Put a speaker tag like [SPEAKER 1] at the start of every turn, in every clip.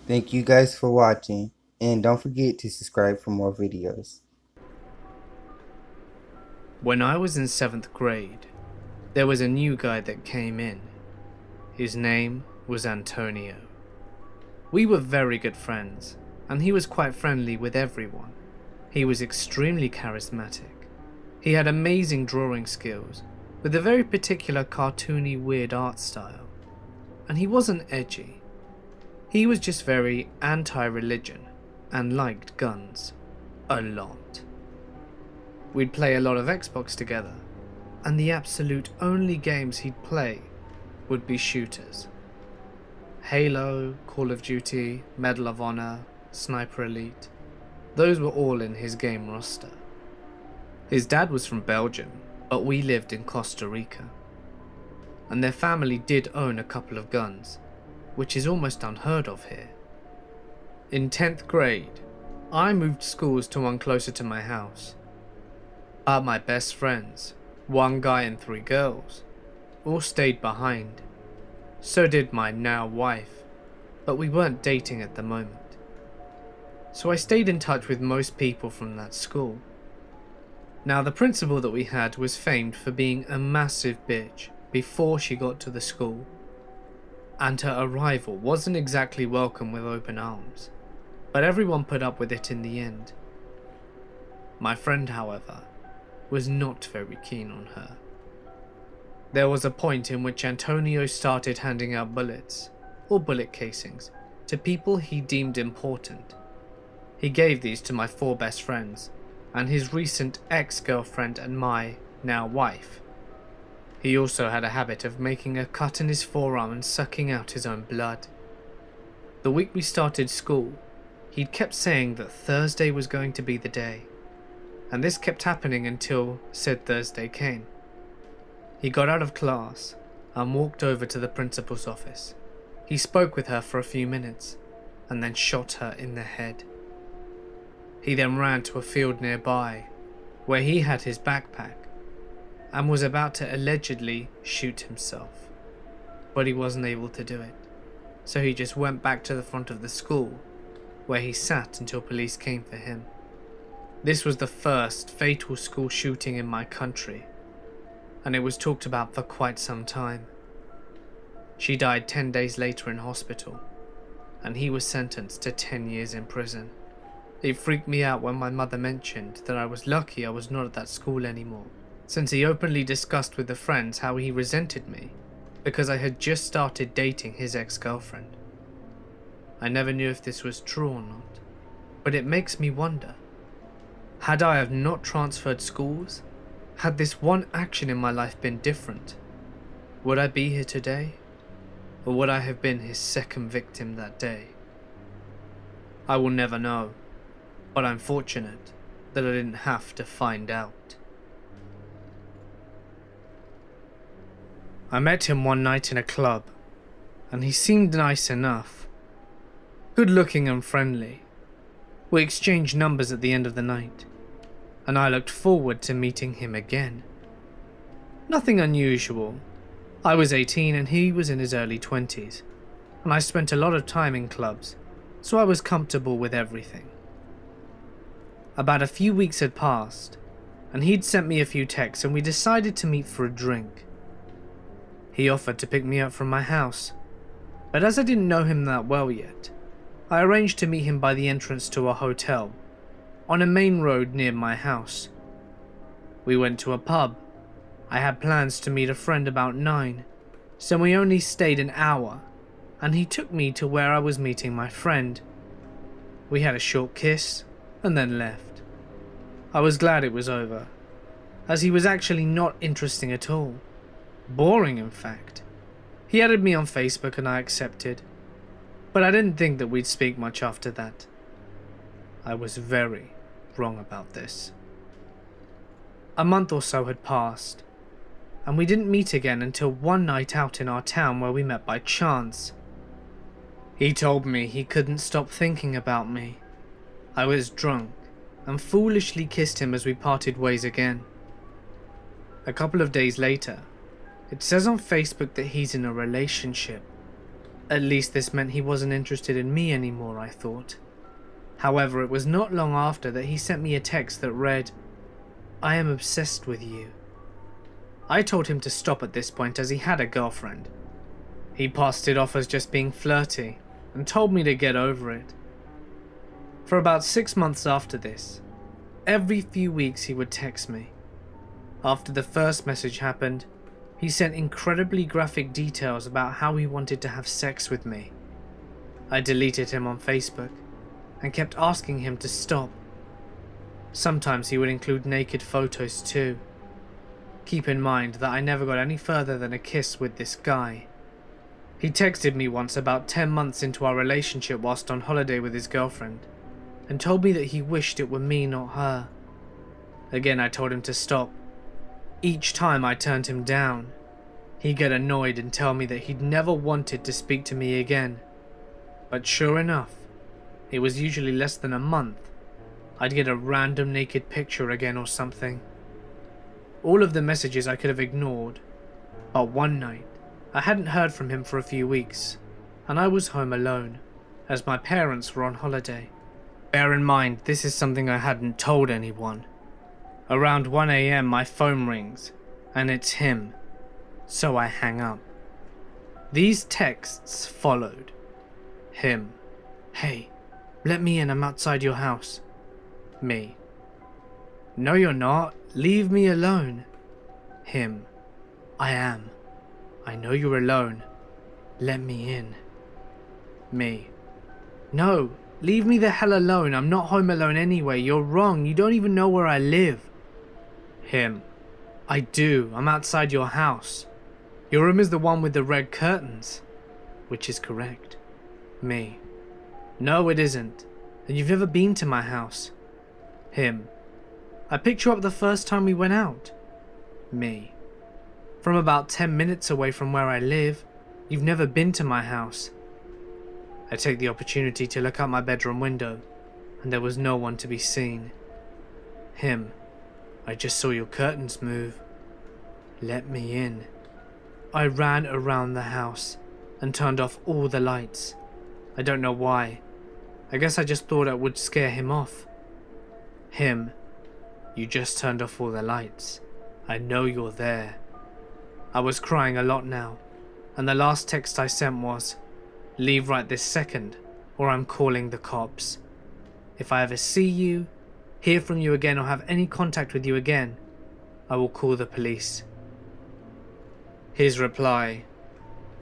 [SPEAKER 1] Thank you guys for watching, and don't forget to subscribe for more videos.
[SPEAKER 2] When I was in 7th grade, there was a new guy that came in. His name was Antonio. We were very good friends, and he was quite friendly with everyone. He was extremely charismatic. He had amazing drawing skills, with a very particular cartoony weird art style. And he wasn't edgy. He was just very anti-religion and liked guns. A lot. We'd play a lot of Xbox together, and the absolute only games he'd play would be shooters. Halo, Call of Duty, Medal of Honor, Sniper Elite, those were all in his game roster. His dad was from Belgium, but we lived in Costa Rica. And their family did own a couple of guns, which is almost unheard of here. In 10th grade, I moved schools to one closer to my house. But my best friends, one guy and 3 girls, all stayed behind. So did my now wife, but we weren't dating at the moment. So I stayed in touch with most people from that school. Now the principal that we had was famed for being a massive bitch before she got to the school, and her arrival wasn't exactly welcome with open arms, but everyone put up with it in the end. My friend, however, was not very keen on her. There was a point in which Antonio started handing out bullets, or bullet casings, to people he deemed important. He gave these to my 4 best friends, and his recent ex-girlfriend and my now wife. He also had a habit of making a cut in his forearm and sucking out his own blood. The week we started school, he'd kept saying that Thursday was going to be the day, and this kept happening until said Thursday came. He got out of class and walked over to the principal's office. He spoke with her for a few minutes and then shot her in the head. He then ran to a field nearby where he had his backpack and was about to allegedly shoot himself, but he wasn't able to do it, so he just went back to the front of the school where he sat until police came for him. This was the first fatal school shooting in my country, and it was talked about for quite some time. She died 10 days later in hospital, and he was sentenced to 10 years in prison. It freaked me out when my mother mentioned that I was lucky I was not at that school anymore, since he openly discussed with the friends how he resented me because I had just started dating his ex-girlfriend. I never knew if this was true or not, but it makes me wonder. Had I have not transferred schools, had this one action in my life been different, would I be here today, or would I have been his second victim that day? I will never know, but I'm fortunate that I didn't have to find out. I met him one night in a club, and he seemed nice enough, good looking and friendly. We exchanged numbers at the end of the night, and I looked forward to meeting him again. Nothing unusual. I was 18 and he was in his early 20s, and I spent a lot of time in clubs, so I was comfortable with everything. About a few weeks had passed, and he'd sent me a few texts and we decided to meet for a drink. He offered to pick me up from my house, but as I didn't know him that well yet, I arranged to meet him by the entrance to a hotel on a main road near my house. We went to a pub. I had plans to meet a friend about 9, so we only stayed an hour, and he took me to where I was meeting my friend. We had a short kiss and then left. I was glad it was over, as he was actually not interesting at all. Boring, in fact. He added me on Facebook and I accepted, but I didn't think that we'd speak much after that. I was very wrong about this. A month or so had passed, and we didn't meet again until one night out in our town where we met by chance. He told me he couldn't stop thinking about me. I was drunk and foolishly kissed him as we parted ways again. A couple of days later, it says on Facebook that he's in a relationship. At least this meant he wasn't interested in me anymore, I thought. However, it was not long after that he sent me a text that read, "I am obsessed with you." I told him to stop at this point as he had a girlfriend. He passed it off as just being flirty and told me to get over it. For about 6 months after this, every few weeks he would text me. After the first message happened, he sent incredibly graphic details about how he wanted to have sex with me. I deleted him on Facebook and kept asking him to stop. Sometimes he would include naked photos too. Keep in mind that I never got any further than a kiss with this guy. He texted me once about 10 months into our relationship whilst on holiday with his girlfriend, and told me that he wished it were me, not her. Again, I told him to stop. Each time I turned him down. He'd get annoyed and tell me that he'd never wanted to speak to me again. But sure enough, it was usually less than a month. I'd get a random naked picture again or something. All of the messages I could have ignored, but one night, I hadn't heard from him for a few weeks, and I was home alone, as my parents were on holiday. Bear in mind, this is something I hadn't told anyone. Around 1 AM my phone rings, and it's him, so I hang up. These texts followed. Him: "Hey, let me in, I'm outside your house." Me: "No you're not, leave me alone." Him: "I am. I know you're alone. Let me in." Me: "No, leave me the hell alone. I'm not home alone anyway. You're wrong. You don't even know where I live." Him: "I do. I'm outside your house. Your room is the one with the red curtains." Which is correct. Me: "No, it isn't. And you've never been to my house." Him: "I picked you up the first time we went out." Me: "From about 10 minutes away from where I live. You've never been to my house." I take the opportunity to look out my bedroom window, and there was no one to be seen. Him: "I just saw your curtains move. Let me in." I ran around the house and turned off all the lights. I don't know why. I guess I just thought it would scare him off. Him: "You just turned off all the lights. I know you're there." I was crying a lot now, and the last text I sent was, "Leave right this second, or I'm calling the cops. If I ever see you, hear from you again, or have any contact with you again, I will call the police." His reply: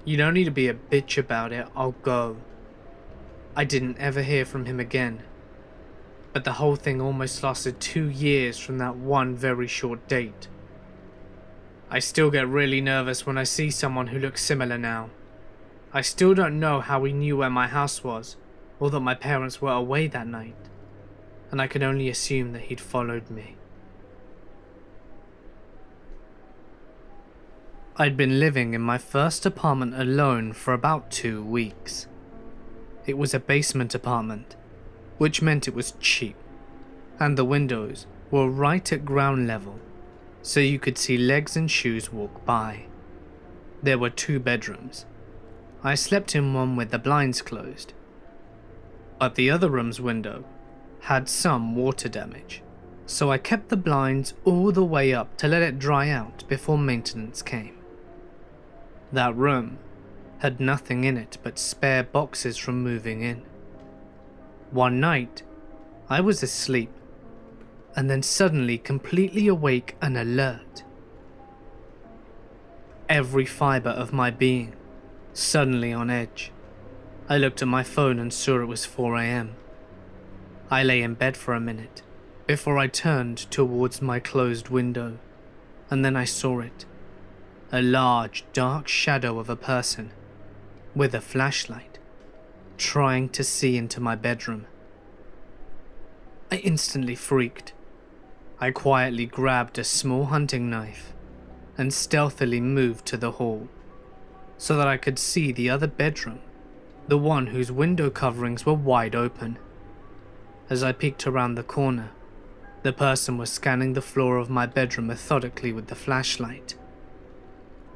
[SPEAKER 2] "You don't need to be a bitch about it, I'll go." I didn't ever hear from him again, but the whole thing almost lasted 2 years from that one very short date. I still get really nervous when I see someone who looks similar now. I still don't know how he knew where my house was, or that my parents were away that night, and I can only assume that he'd followed me. I'd been living in my first apartment alone for about 2 weeks. It was a basement apartment, which meant it was cheap, and the windows were right at ground level, so you could see legs and shoes walk by. There were 2 bedrooms. I slept in one with the blinds closed, but the other room's window had some water damage, so I kept the blinds all the way up to let it dry out before maintenance came. That room had nothing in it but spare boxes from moving in. One night, I was asleep, and then suddenly completely awake and alert. Every fibre of my being suddenly on edge. I looked at my phone and saw it was 4 AM. I lay in bed for a minute before I turned towards my closed window, and then I saw it. A large, dark shadow of a person with a flashlight trying to see into my bedroom. I instantly freaked. I quietly grabbed a small hunting knife and stealthily moved to the hall so that I could see the other bedroom, the one whose window coverings were wide open. As I peeked around the corner, the person was scanning the floor of my bedroom methodically with the flashlight.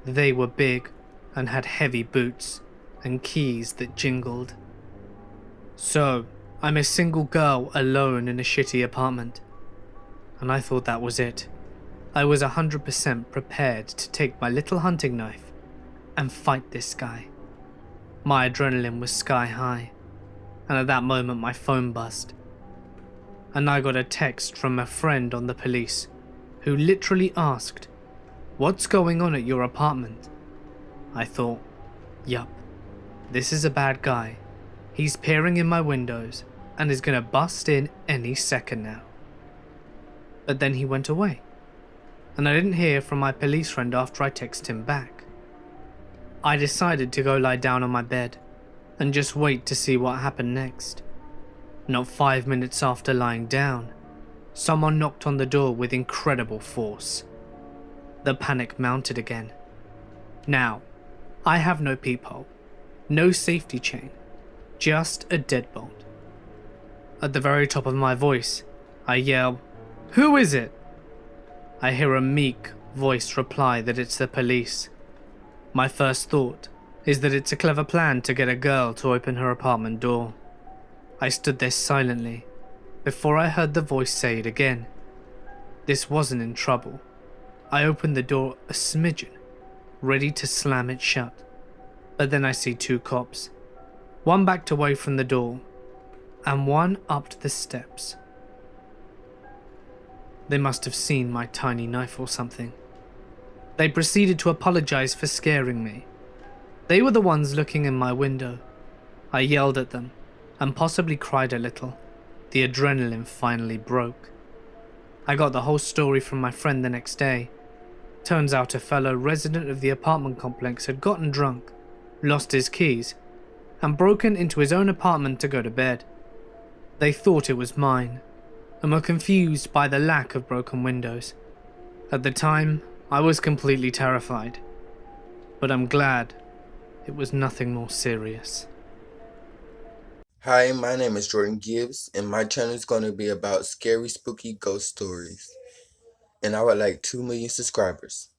[SPEAKER 2] They were big and had heavy boots, and keys that jingled. So, I'm a single girl alone in a shitty apartment. And I thought that was it. I was 100% prepared to take my little hunting knife and fight this guy. My adrenaline was sky high, and at that moment my phone buzzed. And I got a text from a friend on the police who literally asked, "What's going on at your apartment?" I thought, yup, this is a bad guy. He's peering in my windows and is gonna bust in any second now. But then he went away, and I didn't hear from my police friend after I texted him back. I decided to go lie down on my bed and just wait to see what happened next. Not 5 minutes after lying down, someone knocked on the door with incredible force. The panic mounted again. Now, I have no peephole, no safety chain, just a deadbolt. At the very top of my voice, I yell, "Who is it?" I hear a meek voice reply that it's the police. My first thought is that it's a clever plan to get a girl to open her apartment door. I stood there silently before I heard the voice say it again. This wasn't in trouble. I opened the door a smidgen, ready to slam it shut. But then I see two cops. One backed away from the door, and one upped the steps. They must have seen my tiny knife or something. They proceeded to apologize for scaring me. They were the ones looking in my window. I yelled at them, and possibly cried a little. The adrenaline finally broke. I got the whole story from my friend the next day. Turns out a fellow resident of the apartment complex had gotten drunk, lost his keys, and broken into his own apartment to go to bed. They thought it was mine, and were confused by the lack of broken windows. At the time, I was completely terrified, but I'm glad it was nothing more serious.
[SPEAKER 1] Hi, my name is Jordan Gibbs, and my channel is going to be about scary, spooky ghost stories. And I would like 2 million subscribers.